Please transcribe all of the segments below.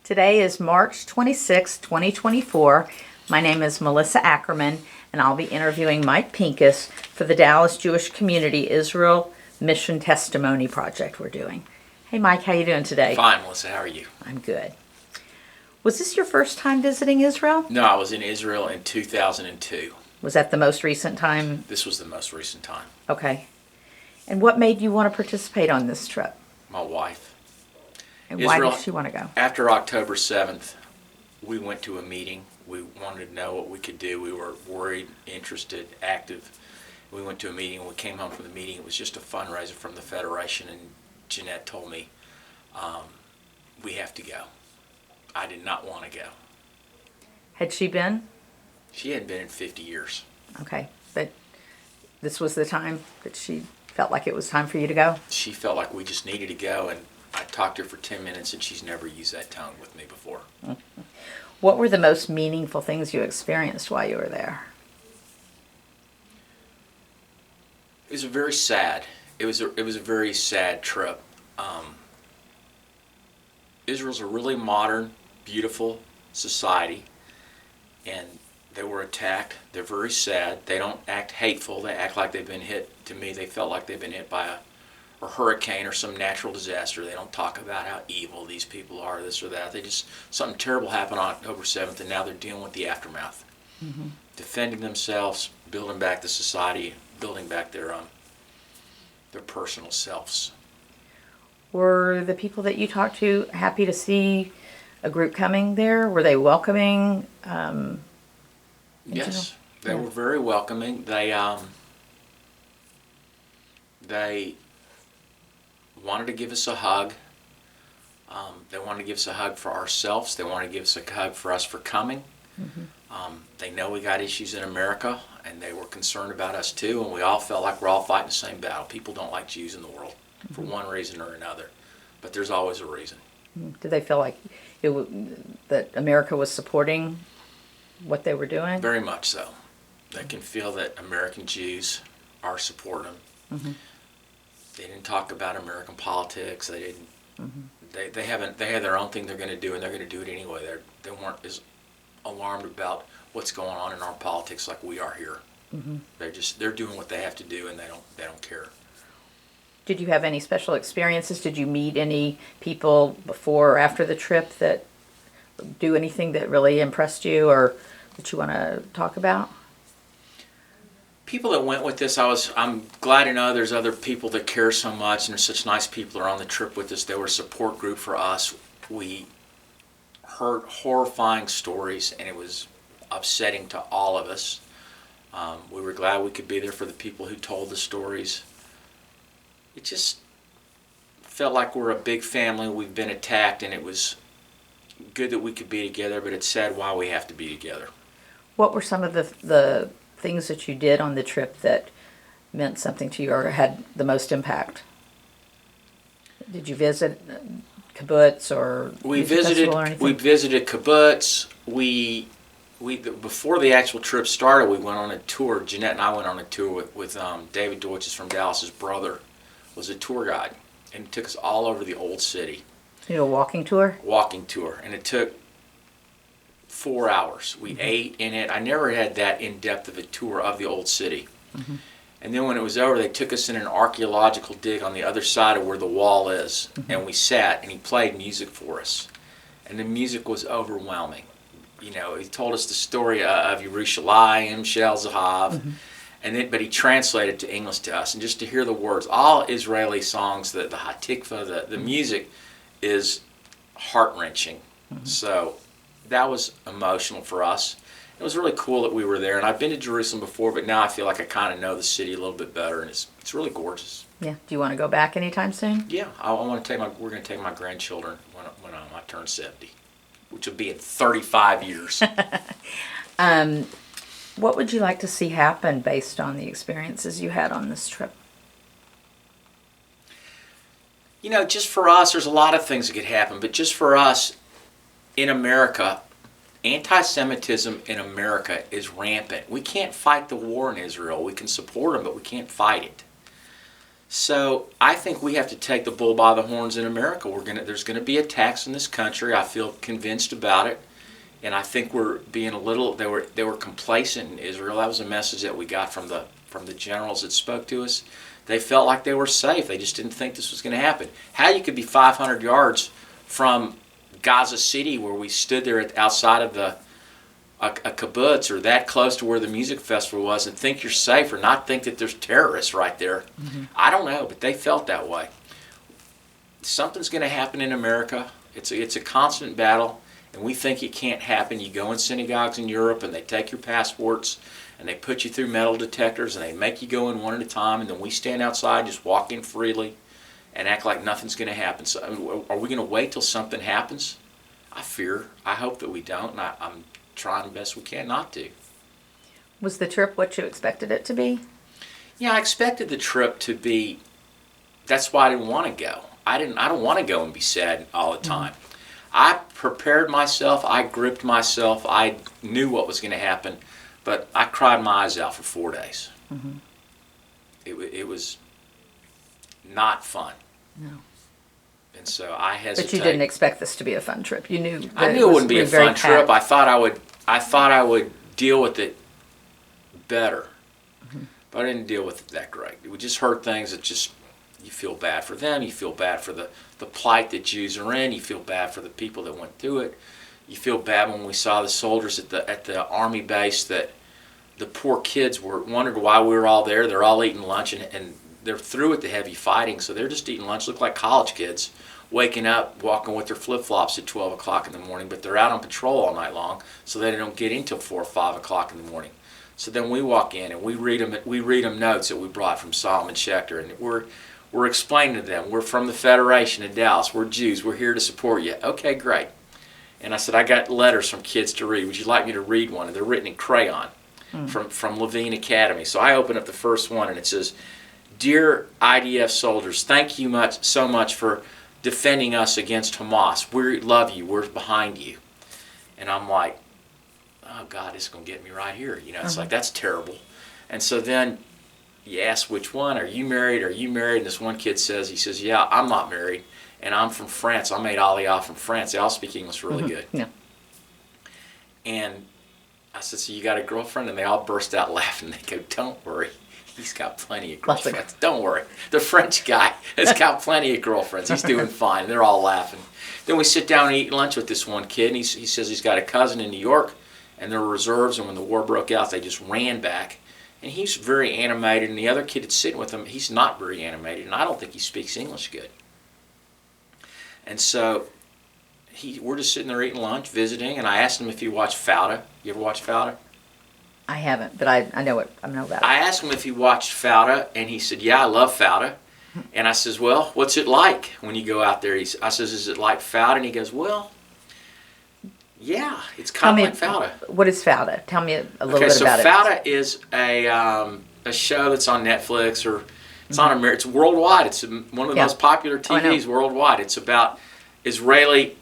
Today is March 26, 2024. My name is Melissa Ackerman, and I'll be interviewing Mike Pincus for the Dallas Jewish Community Israel Mission Testimony Project we're doing. Hey Mike, how you doing today? Fine, Melissa. How are you? I'm good. Was this your first time visiting Israel? No, I was in Israel in 2002. Was that the most recent time? This was the most recent time. Okay. And what made you want to participate on this trip? My wife. And why did she want to go? After October 7th, we went to a meeting. We wanted to know what we could do. We were worried, interested, active. We went to a meeting. When we came home from the meeting, it was just a fundraiser from the Federation, and Jeanette told me, we have to go. I did not want to go. Had she been? She hadn't been in 50 years. Okay, but this was the time that she felt like it was time for you to go? She felt like we just needed to go, and I talked to her for 10 minutes, and she's never used that tone with me before. What were the most meaningful things you experienced while you were there? It was very sad. It was a very sad trip. Israel's a really modern, beautiful society, and they were attacked. They're very sad. They don't act hateful. They act like they've been hit. To me, they felt like they've been hit by a hurricane or some natural disaster. They don't talk about how evil these people are, this or that. They just, something terrible happened on October 7th, and now they're dealing with the aftermath. Mm-hmm. Defending themselves, building back the society, building back their personal selves. Were the people that you talked to happy to see a group coming there? Were they welcoming? Yes, they were very welcoming. They wanted to give us a hug. They wanted to give us a hug for ourselves. They wanted to give us a hug for us for coming. Mm-hmm. They know we got issues in America, and they were concerned about us too, and we all felt like we're all fighting the same battle. People don't like Jews in the world for one reason or another, but there's always a reason. Did they feel like that America was supporting what they were doing? Very much so. They can feel that American Jews are supporting them. Mm-hmm. They didn't talk about American politics. They didn't. Mm-hmm. They have their own thing they're going to do, and they're going to do it anyway. They weren't as alarmed about what's going on in our politics like we are here. Mm-hmm. They're doing what they have to do, and they don't care. Did you have any special experiences? Did you meet any people before or after the trip that do anything that really impressed you or that you want to talk about? People that went with this, I'm glad to know there's other people that care so much, and there's such nice people that are on the trip with us. They were a support group for us. We heard horrifying stories, and it was upsetting to all of us. We were glad we could be there for the people who told the stories. It just felt like we're a big family. We've been attacked, and it was good that we could be together, but it's sad why we have to be together. What were some of the things that you did on the trip that meant something to you or had the most impact? Did you visit kibbutz or we visited kibbutz. Before the actual trip started, we went on a tour. Jeanette and I went on a tour with David Deutsch from Dallas. His brother was a tour guide, and he took us all over the old city. You know, a walking tour? Walking tour, and it took 4 hours. We ate in it. I never had that in-depth of a tour of the old city. Mm-hmm. And then when it was over, they took us in an archaeological dig on the other side of where the wall is, and we sat, and he played music for us. And the music was overwhelming. You know, he told us the story of Yerushalayim, Shel Zahav, but he translated to English to us. And just to hear the words, all Israeli songs, the Hatikva, the music is heart-wrenching. Mm-hmm. So that was emotional for us. It was really cool that we were there. And I've been to Jerusalem before, but now I feel like I kind of know the city a little bit better, and it's really gorgeous. Yeah. Do you want to go back anytime soon? Yeah. We're going to take my grandchildren when I turn 70. Which will be in 35 years. What would you like to see happen based on the experiences you had on this trip? You know, just for us, there's a lot of things that could happen, but just for us, in America, anti-Semitism in America is rampant. We can't fight the war in Israel. We can support them, but we can't fight it. So I think we have to take the bull by the horns in America. There's gonna be attacks in this country. I feel convinced about it, and I think we're being a little. They were complacent in Israel. That was a message that we got from the generals that spoke to us. They felt like they were safe. They just didn't think this was going to happen. How you could be 500 yards from Gaza City, where we stood there outside of a kibbutz, or that close to where the music festival was, and think you're safe, or not think that there's terrorists right there. Mm-hmm. I don't know, but they felt that way. Something's going to happen in America. It's a constant battle, and we think it can't happen. You go in synagogues in Europe, and they take your passports, and they put you through metal detectors, and they make you go in one at a time, and then we stand outside, just walk in freely, and act like nothing's going to happen. So, I mean, are we going to wait till something happens? I hope that we don't, and I'm trying the best we can not to. Was the trip what you expected it to be? Yeah, I expected the trip to be. That's why I didn't want to go. I don't want to go and be sad all the time. Mm-hmm. I prepared myself. I gripped myself. I knew what was going to happen. But I cried my eyes out for 4 days. Mm-hmm. It was not fun. No. And so I hesitated. But you didn't expect this to be a fun trip. You knew. I knew it wouldn't be a fun trip. I thought I would deal with it better. Mm-hmm. But I didn't deal with it that great. We just heard things that just, you feel bad for them. You feel bad for the plight that Jews are in. You feel bad for the people that went through it. You feel bad when we saw the soldiers at the army base, that the poor kids wondered why we were all there. They're all eating lunch, and they're through with the heavy fighting, so they're just eating lunch. Look like college kids waking up, walking with their flip-flops at 12 o'clock in the morning, but they're out on patrol all night long, so they don't get in till 4 or 5 o'clock in the morning. So then we walk in and we read them notes that we brought from Solomon Schechter, and we're explaining to them, we're from the Federation in Dallas. We're Jews. We're here to support you. Okay, great. And I said, I got letters from kids to read. Would you like me to read one? And they're written in crayon from Levine Academy. So I open up the first one, and it says, "Dear IDF soldiers, thank you so much for defending us against Hamas. We love you. We're behind you." And I'm like, oh, God, it's going to get me right here. It's like, that's terrible. And so then you ask which one. Are you married? Are you married? And this one kid says, yeah, I'm not married. And I'm from France. I made Aliyah from France. They all speak English really good. Yeah. And I said, so you got a girlfriend? And they all burst out laughing. They go, don't worry. He's got plenty of girlfriends. Don't worry. The French guy has got plenty of girlfriends. He's doing fine. And they're all laughing. Then we sit down and eat lunch with this one kid. And he says he's got a cousin in New York. And they're reserves. And when the war broke out, they just ran back. And he's very animated. And the other kid that's sitting with him, he's not very animated. And I don't think he speaks English good. And so we're just sitting there eating lunch, visiting, and I asked him if he watched Fauda. You ever watch Fauda? I haven't, but I know it. I know about it. I asked him if he watched Fauda, and he said, yeah, I love Fauda. And I says, well, what's it like when you go out there? I says, is it like Fauda? And he goes, well, yeah, it's kind of like Fauda. What is Fauda? Tell me a little bit about it. Okay, so Fauda is a show that's on Netflix, or it's on America. It's worldwide. It's one of the most popular TVs worldwide. It's about Israeli,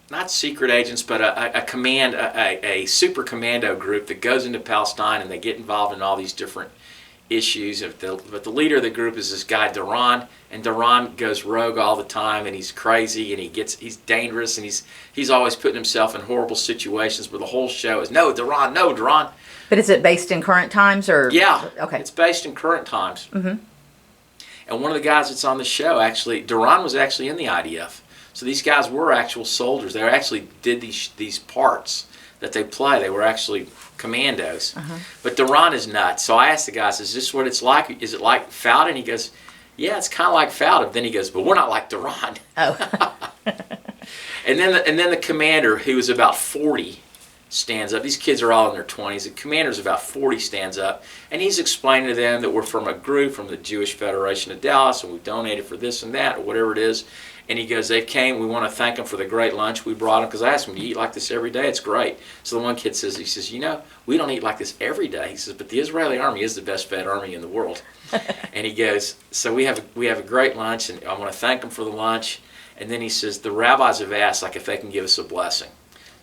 not secret agents, but a super commando group that goes into Palestine, and they get involved in all these different issues. But the leader of the group is this guy Duran, and Duran goes rogue all the time, and he's crazy, and he's dangerous, and he's always putting himself in horrible situations. But the whole show is no Duran. But is it based in current times, or? Yeah, okay. It's based in current times. Mm-hmm. And one of the guys that's on the show, actually, Duran was actually in the IDF. So these guys were actual soldiers. They actually did these parts that they play. They were actually commandos. Uh-huh. But Duran is nuts. So I asked the guys, is this what it's like? Is it like Fauda? And he goes, yeah, it's kind of like Fauda. Then he goes, but we're not like Duran. Oh. And then the commander, who was about 40, stands up. These kids are all in their 20s. The commander's about 40, stands up, and he's explaining to them that we're from a group from the Jewish Federation of Dallas, and we've donated for this and that, or whatever it is. And he goes, they came, we want to thank them for the great lunch we brought them, because I asked them, do you eat like this every day? It's great. So the one kid says, we don't eat like this every day. He says, but the Israeli army is the best fed army in the world. And he goes, so we have a great lunch, and I want to thank them for the lunch. And then he says, the rabbis have asked if they can give us a blessing.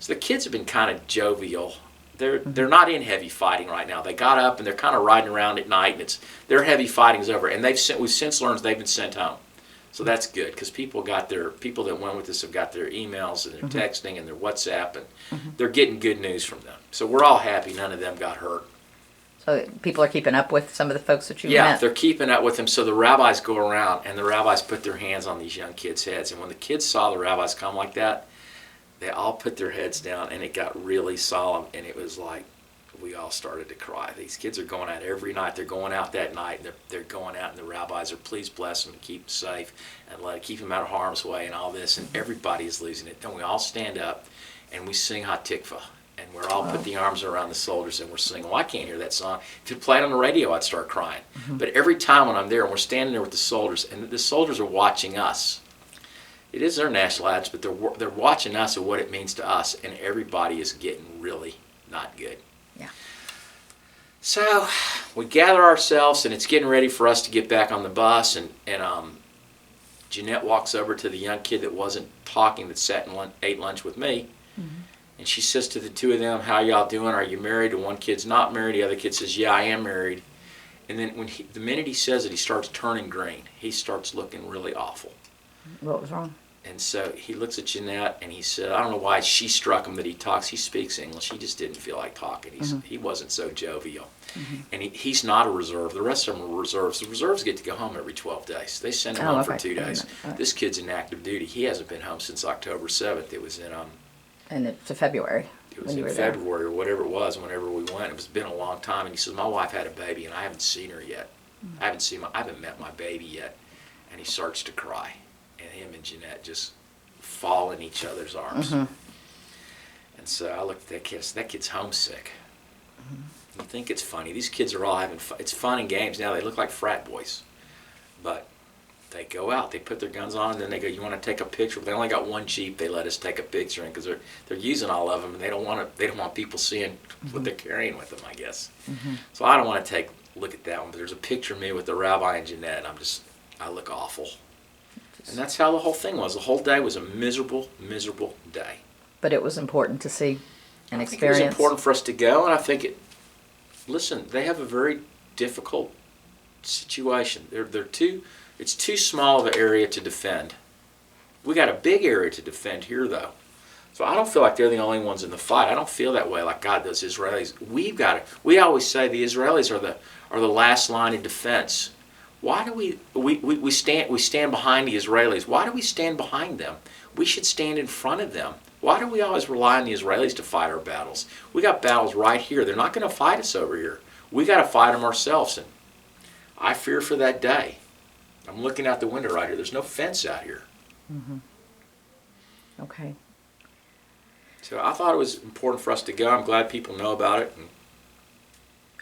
So the kids have been kind of jovial they're not in heavy fighting right now. They got up and they're kind of riding around at night, and their heavy fighting's over. And we've since learned they've been sent home, so that's good because people that went with us have got their emails and their texting and their WhatsApp, and they're getting good news from them. So we're all happy. None of them got hurt. So people are keeping up with some of the folks that you met? Yeah, they're keeping up with them. So the rabbis go around, and the rabbis put their hands on these young kids' heads. And when the kids saw the rabbis come like that, they all put their heads down, and it got really solemn. And it was like we all started to cry. These kids are going out every night. They're going out that night, and they're going out, and the rabbis are, please bless them and keep them safe and keep them out of harm's way and all this. And everybody is losing it. Then we all stand up, and we sing Hatikva. And we're all put the arms around the soldiers and we're singing. Well, I can't hear that song. If it played on the radio, I'd start crying. But every time when I'm there and we're standing there with the soldiers, and the soldiers are watching us, it is their national anthem, but they're watching us and what it means to us, and everybody is getting really not good. Yeah. So we gather ourselves, and it's getting ready for us to get back on the bus, and Jeanette walks over to the young kid that wasn't talking, that sat and ate lunch with me. And she says to the two of them, how y'all doing? Are you married? And one kid's not married. The other kid says, yeah, I am married. And then the minute he says it, he starts turning green. He starts looking really awful. What was wrong? And so he looks at Jeanette and he said, I don't know why she struck him that he talks. He speaks English. He just didn't feel like talking. He wasn't so jovial. And he's not a reserve. The rest of them are reserves. The reserves get to go home every 12 days. They send him home for 2 days. This kid's in active duty. He hasn't been home since October 7th. It was in And it's February. It was in February or whatever it was, whenever we went. It's been a long time. And he says, my wife had a baby, and I haven't seen her yet. I haven't met my baby yet. And he starts to cry. And him and Jeanette just fall in each other's arms. And so I looked at that kid. I said, that kid's homesick. You think it's funny. These kids are all having fun. It's fun and games. Now they look like frat boys. But they go out, they put their guns on, and then they go, you want to take a picture? They only got one Jeep they let us take a picture in because they're using all of them, and they don't want people seeing what they're carrying with them, I guess. So I don't want to look at that one, but there's a picture of me with the rabbi and Jeanette, and I look awful. And that's how the whole thing was. The whole day was a miserable, miserable day. But it was important to see and experience. I think it was important for us to go, and I think listen, they have a very difficult situation. It's too small of an area to defend. We got a big area to defend here, though. So I don't feel like they're the only ones in the fight. I don't feel that way like God does Israelis. We always say the Israelis are the last line of defense. Why do we stand behind the Israelis? Why do we stand behind them? We should stand in front of them. Why do we always rely on the Israelis to fight our battles? We got battles right here. They're not going to fight us over here. We got to fight them ourselves. And I fear for that day. I'm looking out the window right here. There's no fence out here. Okay. So I thought it was important for us to go. I'm glad people know about it.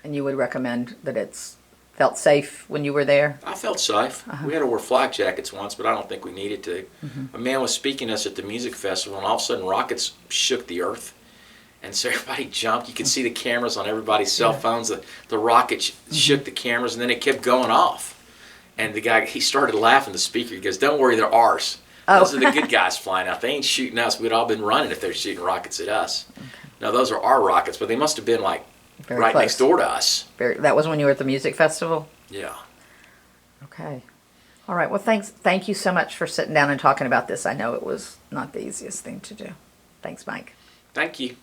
And you would recommend that it's felt safe when you were there? I felt safe. We had to wear flak jackets once, but I don't think we needed to. A man was speaking to us at the music festival, and all of a sudden rockets shook the earth. And so everybody jumped. You could see the cameras on everybody's cell phones. The rocket shook the cameras, and then it kept going off. And the guy, he started laughing, the speaker. He goes, don't worry, they're ours. Those are the good guys flying out. They ain't shooting us. We'd all been running if they're shooting rockets at us. No, those are our rockets, but they must have been like Very right close. next door to us. That was when you were at the music festival? Yeah. Okay. All right. Well, thank you so much for sitting down and talking about this. I know it was not the easiest thing to do. Thanks, Mike. Thank you.